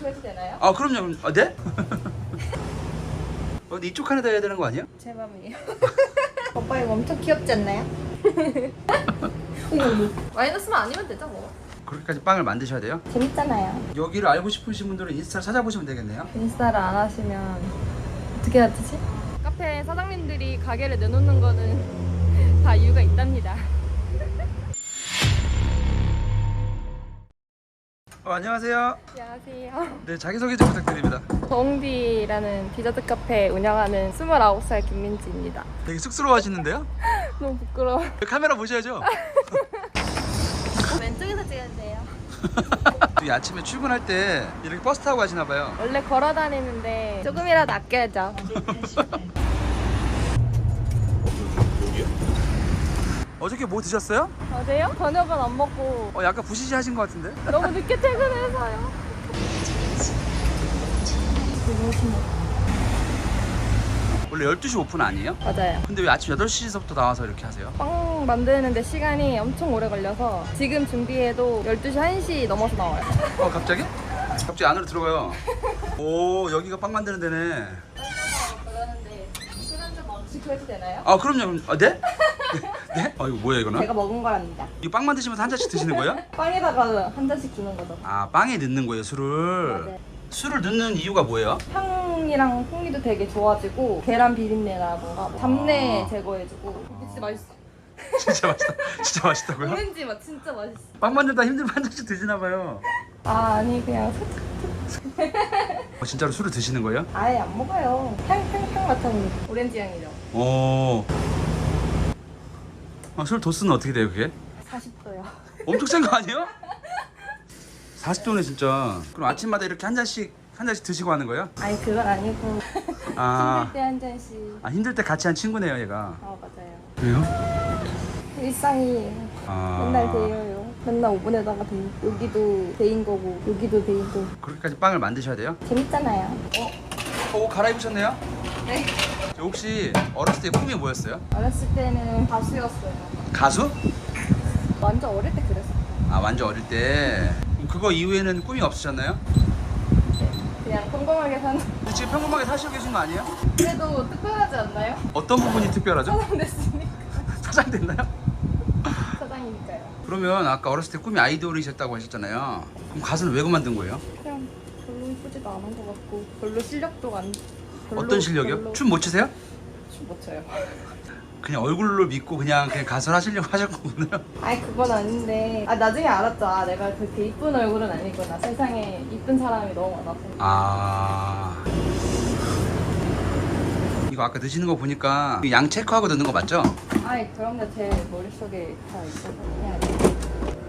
지켜도 되나요? 아 그럼요. 아, 네? 근데 이쪽 칸에다 해야 되는 거 아니에요? 제 맘이에요. 오빠 이거 엄청 귀엽지 않나요? 어머 어머. 마이너스만 아니면 되죠 뭐. 그렇게까지 빵을 만드셔야 돼요? 재밌잖아요. 여기를 알고 싶으신 분들은 인스타를 찾아보시면 되겠네요. 인스타를 안 하시면 어떻게 해야 되지? 카페 사장님들이 가게를 내놓는 거는 다 이유가 있답니다. 안녕하세요. 안녕하세요. 네, 자기소개 좀 부탁드립니다. 정디라는 디저트 카페 운영하는 29살 김민지입니다. 되게 쑥스러워 하시는데요? 너무 부끄러워. 카메라 보셔야죠. 왼쪽에서 찍어주세요. 이 아침에 출근할 때 이렇게 버스 타고 가시나 봐요. 원래 걸어 다니는데 조금이라도 아껴야죠. 어저께 뭐 드셨어요? 어제요? 저녁은 안 먹고 약간 부시시하신 것 같은데? 너무 늦게 퇴근해서요. 원래 12시 오픈 아니에요? 맞아요. 근데 왜 아침 8시서부터 나와서 이렇게 하세요? 빵 만드는데 시간이 엄청 오래 걸려서 지금 준비해도 12시, 1시 넘어서 나와요. 갑자기? 갑자기 안으로 들어가요. 오, 여기가 빵 만드는 데네. 그러는데 술 한잔 먹고 해도 되나요? 아, 그럼요. 아, 네? 네? 이거 뭐야, 이거는? 제가 먹은 거랍니다. 이거 빵 만드시면서 한 잔씩 드시는 거예요? 빵에다가 한 잔씩 주는 거죠. 아, 빵에 넣는 거예요, 술을? 맞아요. 술을 넣는 이유가 뭐예요? 향이랑 풍미도 되게 좋아지고 계란 비린내라던가 뭐 잡내 제거해주고 진짜 맛있어. 진짜 맛있다. 진짜 맛있다고요? 오렌지 맛 진짜 맛있어. 빵 만들다 힘들면 한 잔씩 드시나 봐요. 아 아니 그냥 진짜로 술을 드시는 거예요? 아예 안 먹어요. 향 맡아보는 오렌지 향이죠. 오. 술 도수는 어떻게 돼요, 그게? 40도요. 엄청 센 거 아니에요? 40도네 진짜. 그럼 아침마다 이렇게 한 잔씩 드시고 하는 거예요? 아니 그건 아니고 아. 힘들 때 한 잔씩. 힘들 때 같이 한 친구네요, 얘가. 맞아요. 왜요? 일상이에요. 맨날 데여요. 맨날 오븐에다가 여기도 데인 거고 여기도 데인 거고. 그렇게까지 빵을 만드셔야 돼요? 재밌잖아요. 옷 갈아입으셨네요? 네. 혹시 어렸을 때 꿈이 뭐였어요? 어렸을 때는 가수였어요. 가수? 완전 어릴 때 그랬어요. 아, 완전 어릴 때. 그럼 그거 이후에는 꿈이 없으셨나요? 그냥 평범하게 사는. 근데 지금 평범하게 사시고 계신 거 아니에요? 그래도 특별하지 않나요? 어떤 부분이 특별하죠? 사장 됐으니까. 사장 됐나요? 사장이니까요. 그러면 아까 어렸을 때 꿈이 아이돌이셨다고 하셨잖아요. 그럼 가수는 왜 그만둔 거예요? 그냥 별로 이쁘지도 않은 것 같고 별로 실력도 안. 어떤 실력이요? 춤 못 추세요? 춤 못 춰요. 그냥 얼굴로 믿고 그냥 가수를 하시려고 하셨거든요. 아니 그건 아닌데 나중에 알았죠. 내가 그렇게 이쁜 얼굴은 아니구나. 세상에 이쁜 사람이 너무 많아서. 아. 이거 아까 드시는 거 보니까 양 체크하고 넣는 거 맞죠? 아이 그럼요. 제 머릿속에 다 있어서 그냥.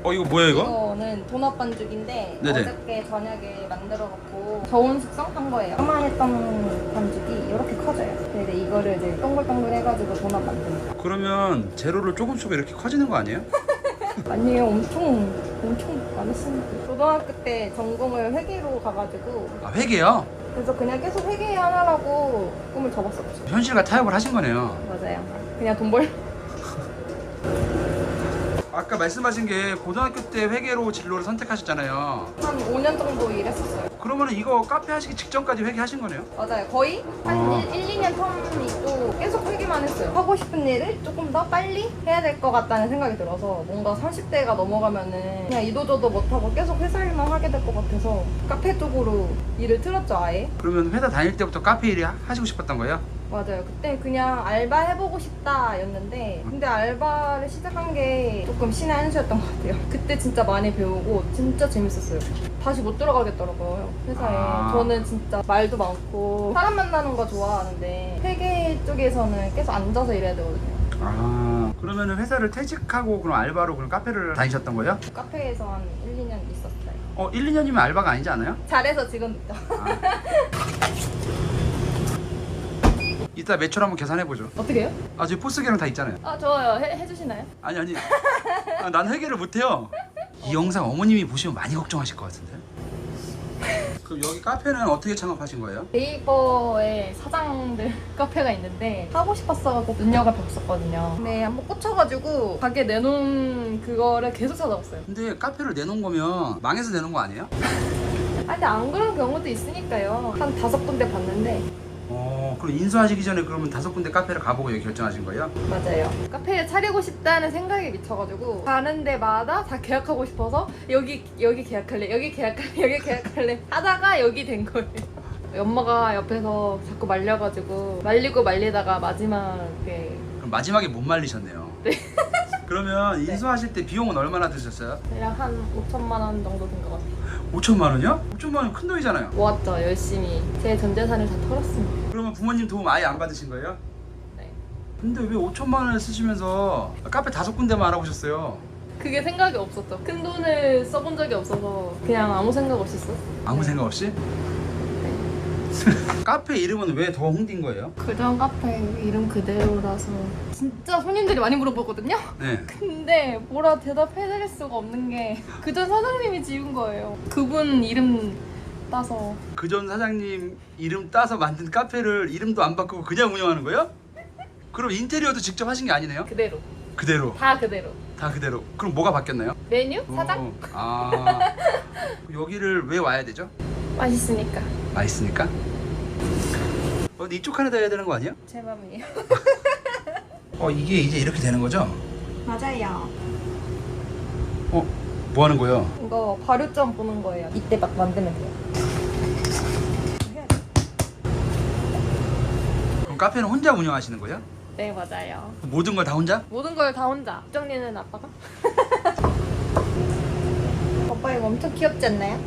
이거 뭐예요 이거? 이거는 도넛 반죽인데 네네. 어저께 저녁에 만들어갖고 저온 숙성한 거예요. 요만했던 반죽이 이렇게 커져요. 근데 이거를 이제 동글동글 해가지고 도넛 만듭니다. 그러면 재료를 조금씩 이렇게 커지는 거 아니에요? 아니에요. 엄청 많았습니다. 고등학교 때 전공을 회계로 가가지고 아, 회계요? 그래서 그냥 계속 회계 하나라고 꿈을 접었었죠. 현실과 타협을 하신 거네요. 맞아요. 그냥 돈 벌. 아까 말씀하신 게 고등학교 때 회계로 진로를 선택하셨잖아요. 한 5년 정도 일했었어요. 그러면 이거 카페 하시기 직전까지 회계하신 거네요? 맞아요. 거의 한 1-2년 텀이 있고 계속 회계만 했어요. 하고 싶은 일을 조금 더 빨리 해야 될 것 같다는 생각이 들어서 뭔가 30대가 넘어가면은 그냥 이도저도 못하고 계속 회사 일만 하게 될 것 같아서 카페 쪽으로 일을 틀었죠 아예. 그러면 회사 다닐 때부터 카페 일이 하시고 싶었던 거예요? 맞아요. 그때 그냥 알바 해보고 싶다 였는데 근데 알바를 시작한 게 조금 신의 한 수였던 것 같아요. 그때 진짜 많이 배우고 진짜 재밌었어요. 다시 못 들어가겠더라고요 회사에. 저는 진짜 말도 많고 사람 만나는 거 좋아하는데 회계 쪽에서는 계속 앉아서 일해야 되거든요. 그러면 회사를 퇴직하고 그럼 알바로 그럼 카페를 다니셨던 거예요? 카페에서 한 1-2년 있었어요. 1-2년이면 알바가 아니지 않아요? 잘해서 지금 있죠. 이따 매출 한번 계산해보죠. 어떻게 해요? 저희 포스계랑 다 있잖아요. 좋아요. 해주시나요? 아니 난 회계를 못해요. 이 영상 어머님이 보시면 많이 걱정하실 것 같은데. 그럼 여기 카페는 어떻게 창업하신 거예요? 네이버에 사장들 카페가 있는데 하고 싶었어가지고 눈여겨봤었거든요. 근데 한번 꽂혀가지고 가게 내놓은 그거를 계속 찾아봤어요. 근데 카페를 내놓은 거면 망해서 내놓은 거 아니에요? 근데 안 그런 경우도 있으니까요. 한 5군데 봤는데. 그럼 인수하시기 전에 그러면 5군데 카페를 가보고 여기 결정하신 거예요? 맞아요. 카페를 차리고 싶다는 생각에 미쳐가지고 가는 데마다 다 계약하고 싶어서 여기 계약할래, 여기 계약할래, 여기 계약할래 하다가 여기 된 거예요. 엄마가 옆에서 자꾸 말려가지고 말리고 말리다가 마지막에 그럼 마지막에 못 말리셨네요. 네. 그러면 인수하실 때 비용은 얼마나 드셨어요? 대략 한 5천만 원 정도 든 것 같아요. 5천만 원이요? 5천만 원 큰 돈이잖아요. 모았죠, 열심히. 제 전 재산을 다 털었습니다. 그러면 부모님 도움 아예 안 받으신 거예요? 네. 근데 왜 5천만 원을 쓰시면서 카페 5군데만 알아보셨어요? 그게 생각이 없었죠. 큰 돈을 써본 적이 없어서 그냥 아무 생각 없이 썼어요. 아무 생각 없이? 카페 이름은 왜 더 홍대인 거예요? 그전 카페 이름 그대로라서 진짜 손님들이 많이 물어보거든요? 네. 근데 뭐라 대답해드릴 수가 없는 게 그전 사장님이 지은 거예요. 그분 이름 따서. 그전 사장님 이름 따서 만든 카페를 이름도 안 바꾸고 그냥 운영하는 거예요? 그럼 인테리어도 직접 하신 게 아니네요? 그대로. 그대로. 다 그대로. 다 그대로. 그럼 뭐가 바뀌었나요? 메뉴? 사장? 아. 여기를 왜 와야 되죠? 맛있으니까. 맛있으니까? 근데 이쪽 칸에다 해야 되는 거 아니야? 제 맘이에요. 이게 이제 이렇게 되는 거죠? 맞아요. 뭐 하는 거예요? 이거 발효점 보는 거예요. 이때 막 만들면 돼요. 그럼 카페는 혼자 운영하시는 거예요? 네, 맞아요. 모든 걸 다 혼자? 모든 걸 다 혼자. 정리는 아빠가? 오빠 이거 엄청 귀엽지 않나요?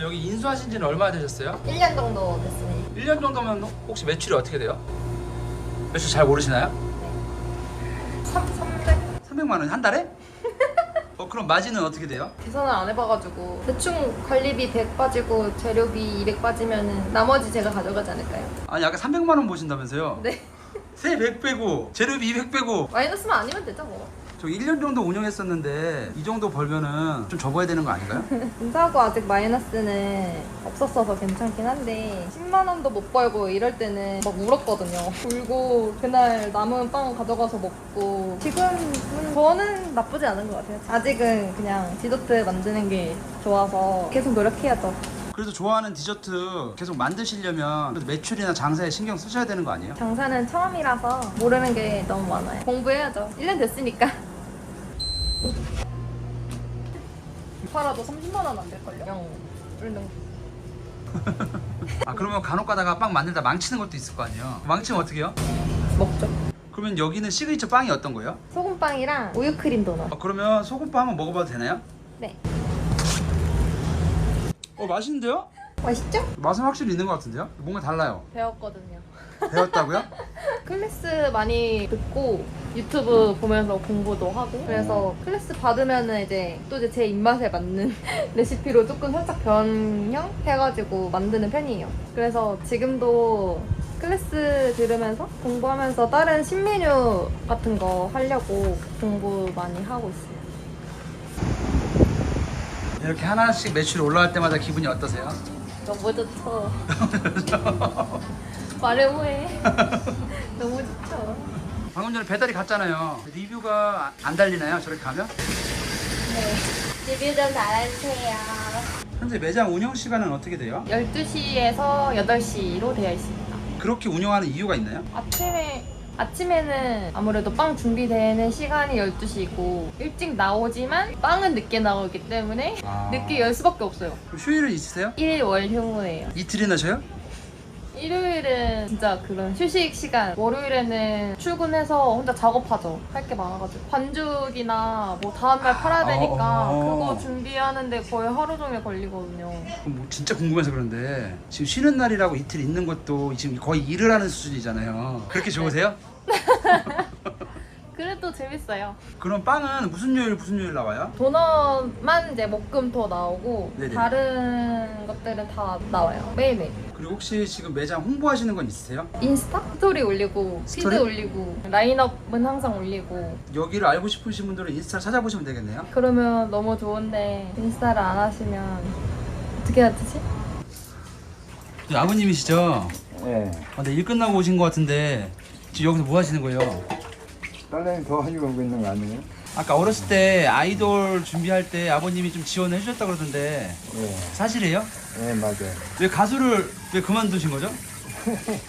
여기 인수하신 지는 얼마나 되셨어요? 1년 정도 됐습니다. 1년 정도면 혹시 매출이 어떻게 돼요? 매출 잘 모르시나요? 300? 300만 원 한 달에? 그럼 마진은 어떻게 돼요? 계산을 안 해봐가지고 대충 관리비 100 빠지고 재료비 200 빠지면은 나머지 제가 가져가지 않을까요? 아니 아까 300만 원 보신다면서요? 네. 세 100 빼고 재료비 200 빼고 마이너스만 아니면 되죠 뭐. 저 1년 정도 운영했었는데 이 정도 벌면은 좀 접어야 되는 거 아닌가요? 인사하고 아직 마이너스는 없었어서 괜찮긴 한데 10만 원도 못 벌고 이럴 때는 막 울었거든요. 울고 그날 남은 빵 가져가서 먹고 지금은 저는 나쁘지 않은 것 같아요. 아직은 그냥 디저트 만드는 게 좋아서 계속 노력해야죠. 그래도 좋아하는 디저트 계속 만드시려면 그래도 매출이나 장사에 신경 쓰셔야 되는 거 아니에요? 장사는 처음이라서 모르는 게 너무 많아요. 공부해야죠. 1년 됐으니까. 팔아도 30만 원 안 될걸요? 영 뚫는 그러면 간혹 가다가 빵 만들다 망치는 것도 있을 거 아니에요? 망치면 어떻게 해요? 먹죠. 그러면 여기는 시그니처 빵이 어떤 거예요? 소금빵이랑 우유크림 도넛. 그러면 소금빵 한번 먹어봐도 되나요? 네. 맛있는데요? 맛있죠? 맛은 확실히 있는 것 같은데요? 뭔가 달라요. 배웠거든요. 배웠다고요? 클래스 많이 듣고 유튜브 보면서 공부도 하고 그래서 클래스 받으면은 이제 또 이제 제 입맛에 맞는 레시피로 조금 살짝 변형해가지고 만드는 편이에요. 그래서 지금도 클래스 들으면서 공부하면서 다른 신메뉴 같은 거 하려고 공부 많이 하고 있어요. 이렇게 하나씩 매출이 올라갈 때마다 기분이 어떠세요? 너무 좋죠. 말해 뭐해. 너무 좋죠. 방금 전에 배달이 갔잖아요. 리뷰가 안 달리나요? 저렇게 가면? 네. 리뷰 좀 달아주세요. 현재 매장 운영 시간은 어떻게 돼요? 12시에서 8시로 되어 있습니다. 그렇게 운영하는 이유가 있나요? 아침에는 아무래도 빵 준비되는 시간이 12시고 일찍 나오지만 빵은 늦게 나오기 때문에 늦게 열 수밖에 없어요. 그럼 휴일은 있으세요? 1일 월 휴무예요. 이틀이나 쉬어요? 일요일은 진짜 그런 휴식 시간. 월요일에는 출근해서 혼자 작업하죠. 할 게 많아가지고 반죽이나 뭐 다음날 팔아야 되니까 그거 준비하는데 거의 하루 종일 걸리거든요. 그럼 뭐 진짜 궁금해서 그런데 지금 쉬는 날이라고 이틀 있는 것도 지금 거의 일을 하는 수준이잖아요. 그렇게 좋으세요? 그래도 재밌어요. 그럼 빵은 무슨 요일 나와요? 도넛만 이제 목금토 나오고 네네. 다른 것들은 다 나와요. 매일매일. 그리고 혹시 지금 매장 홍보하시는 건 있으세요? 인스타? 스토리 올리고 피드 스토리? 올리고 라인업은 항상 올리고. 여기를 알고 싶으신 분들은 인스타 찾아보시면 되겠네요. 그러면 너무 좋은데 인스타를 안 하시면 어떻게 해야 되지? 아버님이시죠? 네. 네, 일 끝나고 오신 것 같은데 지금 여기서 뭐 하시는 거예요? 딸내미 도와주고 있는 거 아니에요? 아까 어렸을 때 아이돌 준비할 때 아버님이 좀 지원을 해주셨다고 그러던데 예, 사실이에요? 예, 맞아요. 왜 가수를 왜 그만두신 거죠?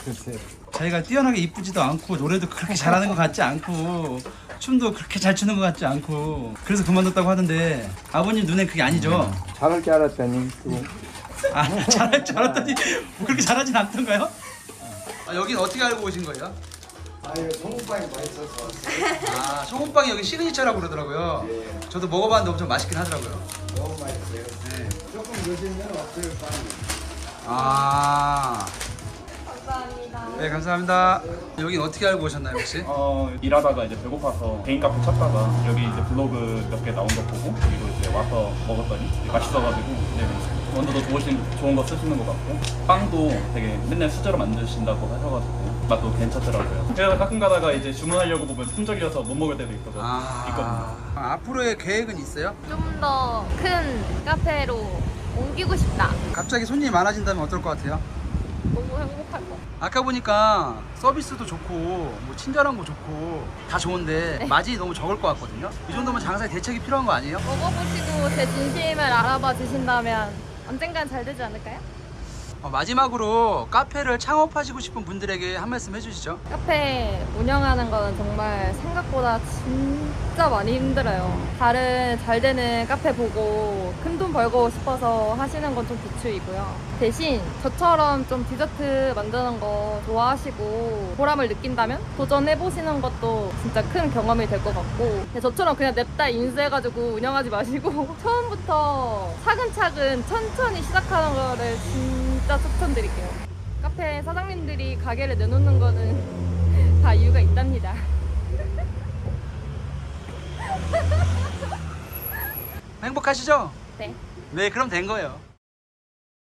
글쎄. 자기가 뛰어나게 이쁘지도 않고 노래도 그렇게 잘하는 것 같지 않고 춤도 그렇게 잘 추는 것 같지 않고 그래서 그만뒀다고 하던데 아버님 눈엔 그게 아니죠? 잘할 줄 알았더니 또 아 잘할 줄 알았더니 뭐 그렇게 잘하진 않던가요? 아 여긴 어떻게 알고 오신 거예요? 아유, 소금빵이 맛있어서 왔어요. 아 소금빵이 여기 시그니처라고 그러더라고요. 저도 먹어봤는데 엄청 맛있긴 하더라고요. 너무 맛있어요. 네. 조금 늦으면 없어요, 빵이. 아 감사합니다. 네 감사합니다. 여긴 어떻게 알고 오셨나요 혹시? 일하다가 이제 배고파서 개인 카페 찾다가 여기 이제 블로그 몇 개 나온 거 보고 여기로 이제 와서 먹었더니 맛있어가지고 이제 원두도 좋은 거 쓰시는 것 같고 빵도 되게 맨날 수저로 만드신다고 하셔가지고 맛도 괜찮더라고요. 그래서 가끔 가다가 이제 주문하려고 보면 품절이어서 못 먹을 때도 있거든요. 앞으로의 계획은 있어요? 좀 더 큰 카페로 옮기고 싶다. 갑자기 손님이 많아진다면 어떨 것 같아요? 너무 행복할 것 같아. 아까 보니까 서비스도 좋고 뭐 친절한 거 좋고 다 좋은데 맛이 너무 적을 것 같거든요. 이 정도면 장사에 대책이 필요한 거 아니에요? 먹어보시고 제 진심을 알아봐 주신다면 언젠간 잘 되지 않을까요? 마지막으로 카페를 창업하시고 싶은 분들에게 한 말씀 해주시죠. 카페 운영하는 거는 정말 생각보다 진짜 많이 힘들어요. 다른 잘 되는 카페 보고 큰 돈 벌고 싶어서 하시는 건 좀 비추이고요. 대신 저처럼 좀 디저트 만드는 거 좋아하시고 보람을 느낀다면 도전해보시는 것도 진짜 큰 경험이 될 것 같고 저처럼 그냥 냅다 인수해가지고 운영하지 마시고 처음부터 차근차근 천천히 시작하는 거를 진짜 추천드릴게요. 카페 사장님들이 가게를 내놓는 거는 다 이유가 있답니다. 행복하시죠? 네. 네 그럼 된 거예요.